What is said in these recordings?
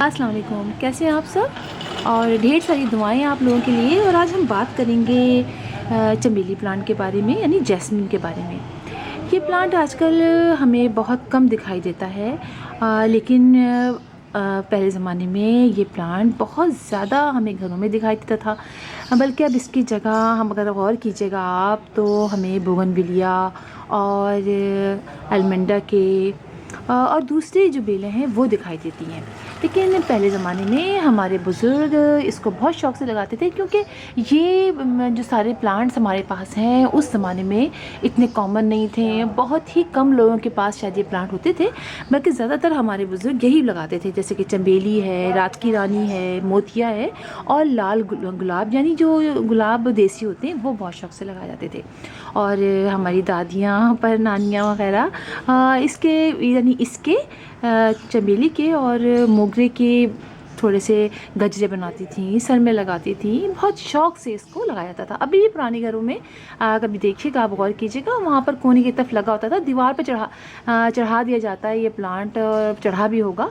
अस्सलाम वालेकुम, कैसे हैं आप सब। और ढेर सारी दुआएं आप लोगों के लिए। और आज हम बात करेंगे चमेली प्लांट के बारे में, यानी जैस्मिन के बारे में। ये प्लांट आजकल हमें बहुत कम दिखाई देता है, लेकिन पहले ज़माने में ये प्लांट बहुत ज़्यादा हमें घरों में दिखाई देता था। बल्कि अब इसकी जगह हम अगर गौर कीजिएगा आप, तो हमें बोगनविलिया और एल्मेंडा के और दूसरी जो बेलें हैं वो दिखाई देती हैं। लेकिन पहले ज़माने में हमारे बुज़ुर्ग इसको बहुत शौक़ से लगाते थे, क्योंकि ये जो सारे प्लांट्स हमारे पास हैं उस ज़माने में इतने कॉमन नहीं थे। बहुत ही कम लोगों के पास शायद ये प्लांट होते थे, बल्कि ज़्यादातर हमारे बुज़ुर्ग यही लगाते थे, जैसे कि चमेली है, रात की रानी है, मोतिया है और लाल गुलाब, यानी जो गुलाब देसी होते हैं वो बहुत शौक़ से लगाए जाते थे। और हमारी दादियाँ पर नानियाँ वग़ैरह इसके यानी इसके चमेली के और मोगरे के थोड़े से गजरे बनाती थी, सर में लगाती थी। बहुत शौक़ से इसको लगाया जाता था। अभी भी पुराने घरों में कभी देखिएगा, आप गौर कीजिएगा, वहाँ पर कोने की तरफ लगा होता था, दीवार पर चढ़ा दिया जाता है ये प्लांट, चढ़ा भी होगा।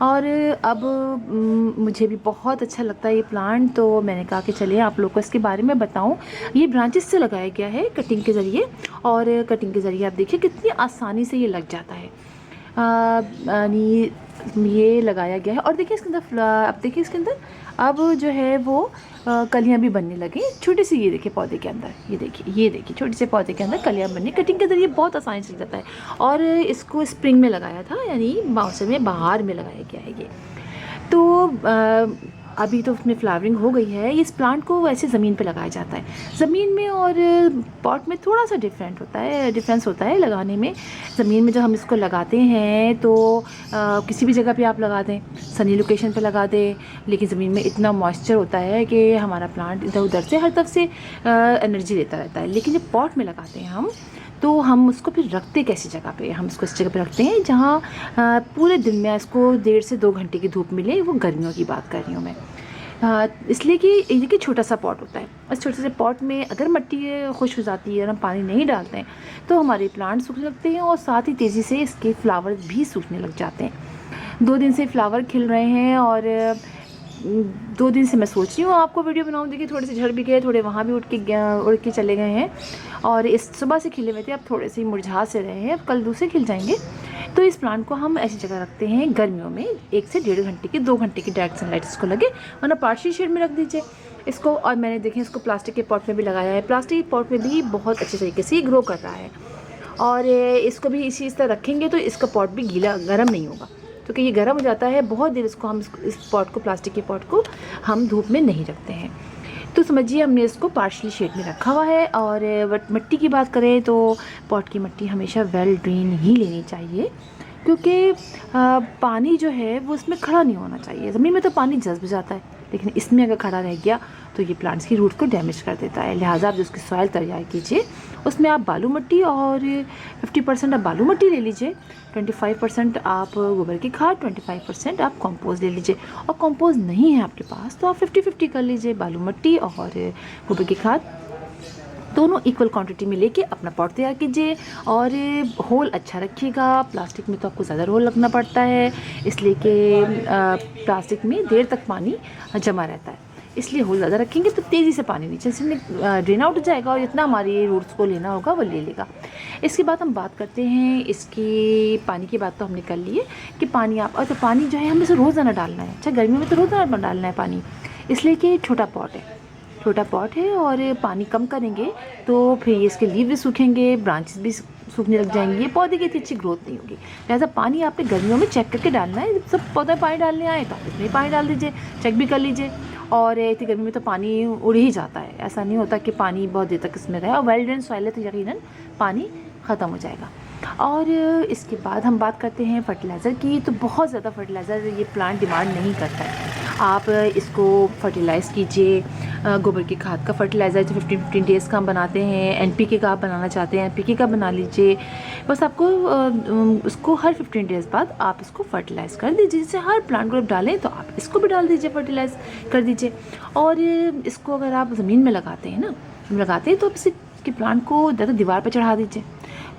और अब मुझे भी बहुत अच्छा लगता है ये प्लांट, तो मैंने कहा कि चलिए आप लोग को इसके बारे में बताऊं। ये ब्रांचेस से लगाया गया है कटिंग के ज़रिए, और कटिंग के ज़रिए आप देखिए कितनी आसानी से ये लग जाता है। यानी ये लगाया गया है। और देखिए इसके अंदर अब देखिए इसके अंदर अब जो है वो कलियां भी बनने लगी, छोटी सी। ये देखिए पौधे के अंदर, ये देखिए छोटे से पौधे के अंदर कलियां बननी कटिंग के ज़रिए बहुत आसानी से जाता है। और इसको स्प्रिंग में लगाया था, यानी मौसम में बाहर में लगाया गया है ये। तो अभी तो उसमें फ्लावरिंग हो गई है। इस प्लांट को वैसे ज़मीन पे लगाया जाता है, ज़मीन में और पॉट में थोड़ा सा डिफरेंस होता है लगाने में। ज़मीन में जब हम इसको लगाते हैं तो किसी भी जगह पे आप लगा दें, सनी लोकेशन पे लगा दें, लेकिन ज़मीन में इतना मॉइस्चर होता है कि हमारा प्लांट इधर उधर से हर तरफ से एनर्जी लेता रहता है। लेकिन जब पॉट में लगाते हैं हम, तो हम उसको फिर रखते कैसी जगह पे, हम इसको इस जगह पे रखते हैं जहाँ पूरे दिन में इसको 1.5 से 2 घंटे की धूप मिले। वो गर्मियों की बात कर रही हूँ मैं, इसलिए कि ये देखिए छोटा सा पॉट होता है। इस छोटे से पॉट में अगर मिट्टी खुश हो जाती है और हम पानी नहीं डालते हैं, तो हमारे प्लांट सूखने लगते हैं और साथ ही तेज़ी से इसके फ्लावर भी सूखने लग जाते हैं। 2 दिन से फ्लावर खिल रहे हैं और 2 दिन से मैं सोच रही हूँ आपको वीडियो बनाऊँ। देखिए थोड़े से झड़ भी गए, थोड़े वहाँ भी उड़ के चले गए हैं। और इस सुबह से खिले हुए थे, अब थोड़े से मुरझा से रहे हैं, अब कल दूसरे खिल जाएंगे। तो इस प्लांट को हम ऐसी जगह रखते हैं गर्मियों में 1 से 1.5 घंटे की, 2 घंटे की डायरेक्ट सनलाइट इसको लगे, वरना पार्शियल शेड में रख दीजिए इसको। और मैंने देखें इसको प्लास्टिक के पॉट में भी लगाया है, प्लास्टिक के पॉट में भी बहुत अच्छे तरीके से ग्रो कर रहा है। और इसको भी इसी तरह रखेंगे तो इसका पॉट भी गीला गर्म नहीं होगा, क्योंकि ये गर्म हो जाता है बहुत देर। इसको हम इस पॉट को, प्लास्टिक के पॉट को हम धूप में नहीं रखते हैं। तो समझिए हमने इसको पार्शली शेड में रखा हुआ है। और मिट्टी की बात करें तो पॉट की मिट्टी हमेशा वेल ड्रेन ही लेनी चाहिए, क्योंकि पानी जो है वो इसमें खड़ा नहीं होना चाहिए। ज़मीन में तो पानी जज़्ब जाता है, लेकिन इसमें अगर खड़ा रह गया तो ये प्लांट्स की रूट को डैमेज कर देता है। लिहाजा आप जो उसकी सॉइल तैयार कीजिए, उसमें आप बालू मिट्टी और 50% आप बालू मिट्टी ले लीजिए, 25% आप गोबर की खाद, 25% आप कंपोस्ट ले लीजिए। और कंपोस्ट नहीं है आपके पास तो आप 50-50 कर लीजिए, बालू मिट्टी और गोबर की खाद दोनों इक्वल क्वांटिटी में लेके अपना पॉट तैयार कीजिए। और होल अच्छा रखिएगा। प्लास्टिक में तो आपको ज़्यादा होल लगना पड़ता है, इसलिए कि प्लास्टिक में देर तक पानी जमा रहता है, इसलिए होल ज़्यादा रखेंगे तो तेज़ी से पानी नीचे से ड्रेन आउट हो जाएगा और जितना हमारी रूट्स को लेना होगा वो ले लेगा। इसके बाद हम बात करते हैं इसकी पानी की बात तो हमने कर ली है कि पानी आप, और तो पानी जो है हमें इसे रोज़ाना डालना है। अच्छा गर्मियों में तो रोज़ाना डालना है पानी, इसलिए कि छोटा पॉट है और पानी कम करेंगे तो फिर इसके लीव भी सूखेंगे, ब्रांचेस भी सूखने लग जाएंगी, पौधे की इतनी अच्छी ग्रोथ नहीं होगी। लिहाजा पानी आपने गर्मियों में चेक करके डालना है। जब सब पौधे पानी डालने आए तो आप इतने पानी डाल दीजिए, चेक भी कर लीजिए। और इतनी गर्मी में तो पानी उड़ ही जाता है, ऐसा नहीं होता कि पानी बहुत देर तक इसमें रहे। और वेल ड्रेन सॉइल है तो यकीनन पानी ख़त्म हो जाएगा। और इसके बाद हम बात करते हैं फर्टिलाइज़र की। तो बहुत ज़्यादा फर्टिलाइज़र ये प्लांट डिमांड नहीं करता है। आप इसको फर्टिलाइज़ कीजिए, गोबर की खाद का फर्टिलाइज़र जो 15-15 डेज़ का हम बनाते हैं, एनपीके का आप बनाना चाहते हैं एनपीके का बना लीजिए। बस आपको उसको हर 15 डेज़ बाद आप इसको फर्टिलाइज़ कर दीजिए। जैसे हर प्लांट को डालें तो आप इसको भी डाल दीजिए, फर्टिलाइज़ कर दीजिए। और इसको अगर आप ज़मीन में लगाते हैं तो आप इसके प्लांट को ज़्यादा दीवार पर चढ़ा दीजिए।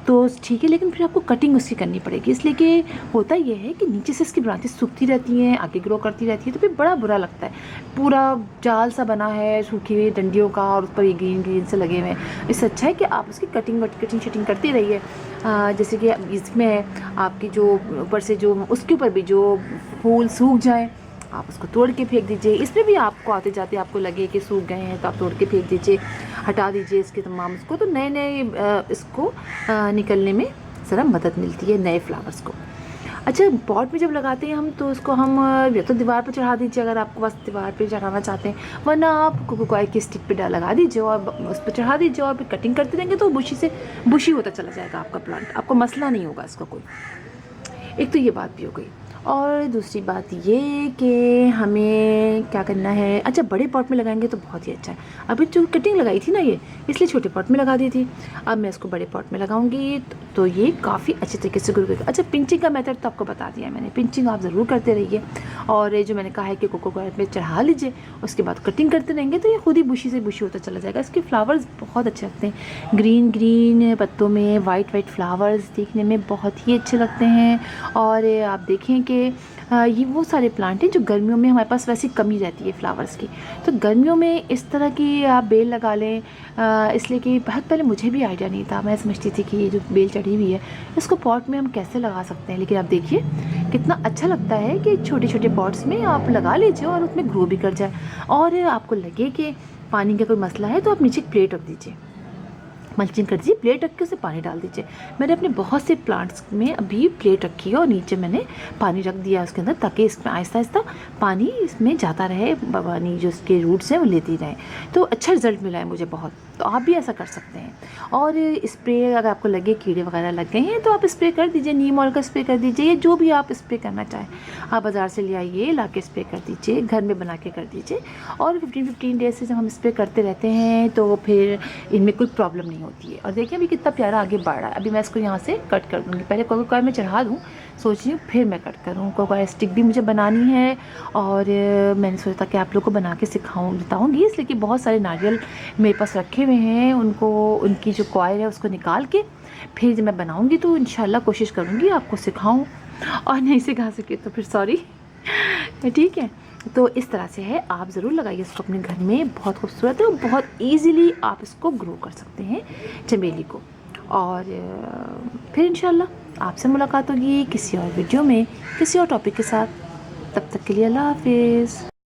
तो ठीक है, लेकिन फिर आपको कटिंग उसकी करनी पड़ेगी, इसलिए कि होता ये है कि नीचे से इसकी ब्रांचेस सूखती रहती हैं, आगे ग्रो करती रहती है, तो फिर बड़ा बुरा लगता है। पूरा जाल सा बना है सूखी हुई डंडियों का और उस पर ये ग्रीन ग्रीन से लगे हुए हैं। इससे अच्छा है कि आप उसकी कटिंग शटिंग करती रहिए। जैसे कि इसमें आपकी जो ऊपर से जो उसके ऊपर भी जो फूल सूख जाए आप उसको तोड़ के फेंक दीजिए। इसमें भी आपको आते जाते आपको लगे कि सूख गए हैं तो आप तोड़ के फेंक दीजिए, हटा दीजिए इसके तमाम उसको, तो नए नए इसको निकलने में ज़रा मदद मिलती है नए फ्लावर्स को। अच्छा, पॉट में जब लगाते हैं हम तो उसको हम या तो दीवार पर चढ़ा दीजिए अगर आपको बस दीवार पे चढ़ाना चाहते हैं, वरना आप कोकोकाई की स्टिक पे लगा दीजिए और उस पर चढ़ा दीजिए और फिर कटिंग करते रहेंगे तो बुशी होता चला जाएगा आपका प्लांट, आपको मसला नहीं होगा इसका कोई। एक तो ये बात भी हो गई। और दूसरी बात ये कि हमें क्या करना है, अच्छा बड़े पॉट में लगाएंगे तो बहुत ही अच्छा है। अभी जो कटिंग लगाई थी ना ये, इसलिए छोटे पॉट में लगा दी थी, अब मैं इसको बड़े पॉट में लगाऊंगी तो ये काफ़ी अच्छे तरीके से ग्रो करेगा। अच्छा, पिंचिंग का मेथड तो आपको बता दिया है मैंने, पिंचिंग आप ज़रूर करते रहिए। और ये जो मैंने कहा है कि कोकोकाई में चढ़ा लीजिए, उसके बाद कटिंग करते रहेंगे तो ये खुद ही बुशी से बुशी होता चला जाएगा। इसके फ्लावर्स बहुत अच्छे लगते हैं, ग्रीन ग्रीन पत्तों में वाइट वाइट फ्लावर्स देखने में बहुत ही अच्छे लगते हैं। और आप देखें कि ये वो सारे प्लांट हैं जो गर्मियों में हमारे पास वैसे कमी रहती है फ्लावर्स की, तो गर्मियों में इस तरह की आप बेल लगा लें। इसलिए कि बहुत पहले मुझे भी आइडिया नहीं था, मैं समझती थी कि ये जो बेल चढ़ी हुई है इसको पॉट में हम कैसे लगा सकते हैं, लेकिन आप देखिए कितना अच्छा लगता है कि छोटे छोटे पॉट्स में आप लगा लीजिए और उसमें ग्रो भी कर जाए। और आपको लगे कि पानी का कोई मसला है तो आप नीचे प्लेट रख दीजिए, मल्चिंग कर दीजिए, प्लेट रख के उसे पानी डाल दीजिए। मैंने अपने बहुत से प्लांट्स में अभी प्लेट रखी है और नीचे मैंने पानी रख दिया उसके अंदर, ताकि इसमें आहिस्ता आहिस्ता पानी इसमें जाता रहे, पानी जो उसके रूट्स हैं वो लेती रहें, तो अच्छा रिजल्ट मिला है मुझे बहुत। तो आप भी ऐसा कर सकते हैं। और स्प्रे अगर आपको लगे कीड़े वगैरह लग गए हैं तो आप स्प्रे कर दीजिए, नीम ऑयल का स्प्रे कर दीजिए, या जो भी आप स्प्रे करना चाहें आप बाज़ार से ले आइए, ला के स्प्रे कर दीजिए, घर में बना के कर दीजिए। और 15-15 डेज से जब हम स्प्रे करते रहते हैं तो फिर इनमें कोई प्रॉब्लम नहीं होती है। और देखिए अभी कितना प्यारा आगे बढ़ रहा है। अभी मैं इसको यहाँ से कट कर दूँगी, पहले कोकोकाई में चढ़ा दूँ सोच रही हूँ, फिर मैं कट करूँ। कोकोकाई स्टिक भी मुझे बनानी है और मैंने सोचा कि आप लोग को बना के बताऊँगी, इसलिए कि बहुत सारे नारियल मेरे पास रखे हुए हैं, उनको उनकी जो कॉयर है उसको निकाल के फिर जब मैं बनाऊँगी तो इंशाल्लाह कोशिश करूँगी आपको सिखाऊँ, और नहीं सिखा सके तो फिर सॉरी। ठीक है, तो इस तरह से है, आप ज़रूर लगाइए इसको अपने घर में, बहुत खूबसूरत है और बहुत ईज़िली आप इसको ग्रो कर सकते हैं चमेली को। और फिर इंशाल्लाह आपसे मुलाकात होगी किसी और वीडियो में किसी और टॉपिक के साथ। तब तक के लिए अल्लाह हाफिज़।